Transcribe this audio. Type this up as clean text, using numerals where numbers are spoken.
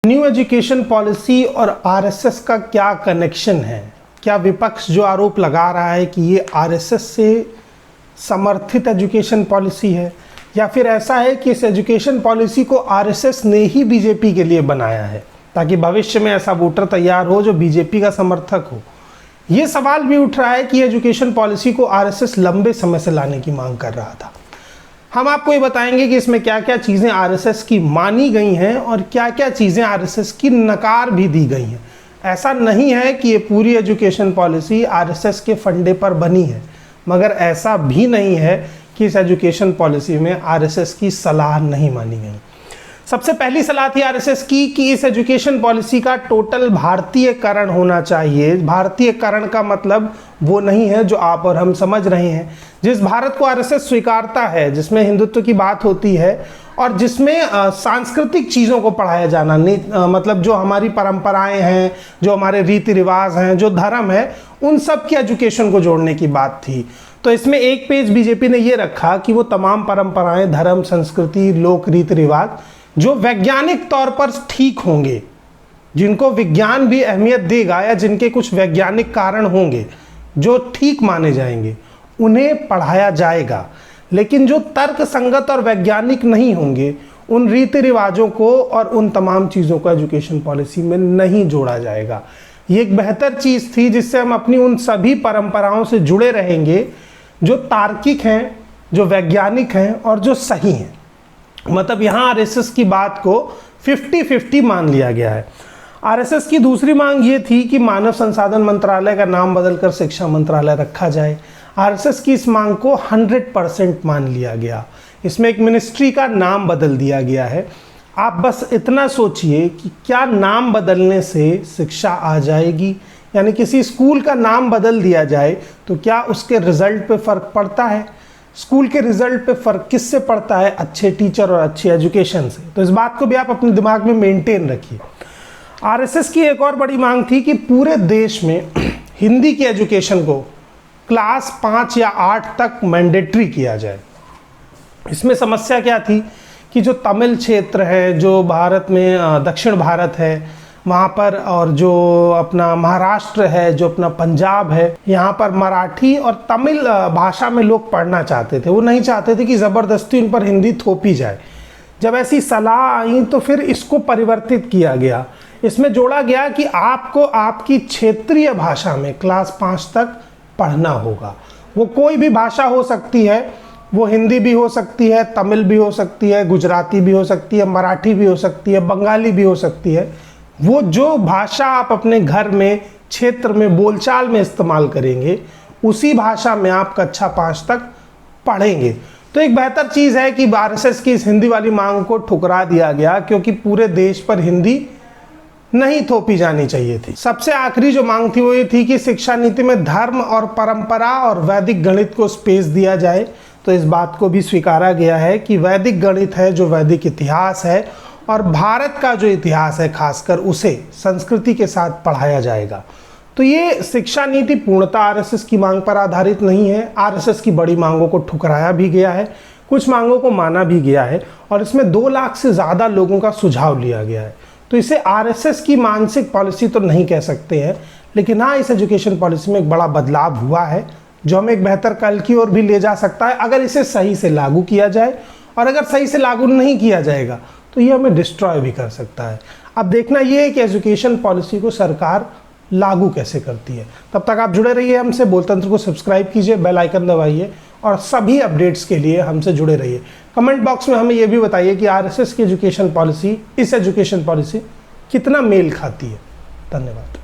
New education policy और RSS का क्या कनेक्शन है? क्या विपक्ष जो आरोप लगा रहा है कि ये आरएसएस से समर्थित एजुकेशन पॉलिसी है, या फिर ऐसा है कि इस एजुकेशन पॉलिसी को आरएसएस ने ही बीजेपी के लिए बनाया है ताकि भविष्य में ऐसा वोटर तैयार हो जो बीजेपी का समर्थक हो? ये सवाल भी उठ रहा है कि एजुकेशन पॉलिसी को आरएसएस लंबे समय से लाने की मांग कर रहा था। हम आपको ये बताएंगे कि इसमें क्या क्या चीज़ें आरएसएस की मानी गई हैं और क्या क्या चीज़ें आरएसएस की नकार भी दी गई हैं। ऐसा नहीं है कि ये पूरी एजुकेशन पॉलिसी आरएसएस के फंडे पर बनी है, मगर ऐसा भी नहीं है कि इस एजुकेशन पॉलिसी में आरएसएस की सलाह नहीं मानी गई। सबसे पहली सलाह थी आरएसएस की कि इस एजुकेशन पॉलिसी का टोटल भारतीयकरण होना चाहिए। भारतीयकरण का मतलब वो नहीं है जो आप और हम समझ रहे हैं। जिस भारत को आरएसएस स्वीकारता है, जिसमें हिंदुत्व की बात होती है और जिसमें सांस्कृतिक चीज़ों को पढ़ाया जाना, मतलब जो हमारी परंपराएं हैं, जो हमारे रीति रिवाज हैं, जो धर्म है, उन सब की एजुकेशन को जोड़ने की बात थी। तो इसमें एक पेज बीजेपी ने ये रखा कि वो तमाम परंपराएं, धर्म, संस्कृति, लोक रीति रिवाज जो वैज्ञानिक तौर पर ठीक होंगे, जिनको विज्ञान भी अहमियत देगा या जिनके कुछ वैज्ञानिक कारण होंगे जो ठीक माने जाएंगे, उन्हें पढ़ाया जाएगा। लेकिन जो तर्क संगत और वैज्ञानिक नहीं होंगे, उन रीति रिवाजों को और उन तमाम चीज़ों को एजुकेशन पॉलिसी में नहीं जोड़ा जाएगा। ये एक बेहतर चीज़ थी जिससे हम अपनी उन सभी परंपराओं से जुड़े रहेंगे जो तार्किक हैं, जो वैज्ञानिक हैं और जो सही हैं। मतलब यहाँ आरएसएस की बात को 50-50 मान लिया गया है। आरएसएस की दूसरी मांग ये थी कि मानव संसाधन मंत्रालय का नाम बदलकर शिक्षा मंत्रालय रखा जाए। आरएसएस की इस मांग को 100% मान लिया गया। इसमें एक मिनिस्ट्री का नाम बदल दिया गया है। आप बस इतना सोचिए कि क्या नाम बदलने से शिक्षा आ जाएगी? यानी किसी स्कूल का नाम बदल दिया जाए तो क्या उसके रिजल्ट पे फ़र्क पड़ता है? स्कूल के रिजल्ट पे फ़र्क किससे पड़ता है? अच्छे टीचर और अच्छी एजुकेशन से। तो इस बात को भी आप अपने दिमाग में मेंटेन रखिए। आरएसएस की एक और बड़ी मांग थी कि पूरे देश में हिंदी की एजुकेशन को क्लास 5 या 8 तक मैंडेटरी किया जाए। इसमें समस्या क्या थी कि जो तमिल क्षेत्र है, जो भारत में दक्षिण भारत है वहाँ पर, और जो अपना महाराष्ट्र है, जो अपना पंजाब है, यहाँ पर मराठी और तमिल भाषा में लोग पढ़ना चाहते थे। वो नहीं चाहते थे कि ज़बरदस्ती उन पर हिंदी थोपी जाए। जब ऐसी सलाह आई तो फिर इसको परिवर्तित किया गया। इसमें जोड़ा गया कि आपको आपकी क्षेत्रीय भाषा में क्लास 5 तक पढ़ना होगा। वो कोई भी भाषा हो सकती है, वो हिंदी भी हो सकती है, तमिल भी हो सकती है, गुजराती भी हो सकती है, मराठी भी हो सकती है, बंगाली भी हो सकती है। वो जो भाषा आप अपने घर में, क्षेत्र में, बोलचाल में इस्तेमाल करेंगे, उसी भाषा में आप कक्षा 5 तक पढ़ेंगे। तो एक बेहतर चीज़ है कि आरएसएस की इस हिंदी वाली मांग को ठुकरा दिया गया, क्योंकि पूरे देश पर हिंदी नहीं थोपी जानी चाहिए थी। सबसे आखिरी जो मांग थी वो ये थी कि शिक्षा नीति में धर्म और परंपरा और वैदिक गणित को स्पेस दिया जाए। तो इस बात को भी स्वीकारा गया है कि वैदिक गणित है, जो वैदिक इतिहास है और भारत का जो इतिहास है खासकर, उसे संस्कृति के साथ पढ़ाया जाएगा। तो ये शिक्षा नीति पूर्णतः आरएसएस की मांग पर आधारित नहीं है। आरएसएस की बड़ी मांगों को ठुकराया भी गया है, कुछ मांगों को माना भी गया है, और इसमें 2 लाख से ज़्यादा लोगों का सुझाव लिया गया है। तो इसे आरएसएस की मानसिक पॉलिसी तो नहीं कह सकते हैं, लेकिन हाँ, इस एजुकेशन पॉलिसी में एक बड़ा बदलाव हुआ है जो हमें एक बेहतर कल की ओर भी ले जा सकता है अगर इसे सही से लागू किया जाए। और अगर सही से लागू नहीं किया जाएगा तो ये हमें डिस्ट्रॉय भी कर सकता है। अब देखना ये है कि एजुकेशन पॉलिसी को सरकार लागू कैसे करती है। तब तक आप जुड़े रहिए हमसे। बोलतंत्र को सब्सक्राइब कीजिए, बेल आइकन दबाइए और सभी अपडेट्स के लिए हमसे जुड़े रहिए। कमेंट बॉक्स में हमें ये भी बताइए कि आरएसएस की एजुकेशन पॉलिसी, इस एजुकेशन पॉलिसी कितना मेल खाती है। धन्यवाद।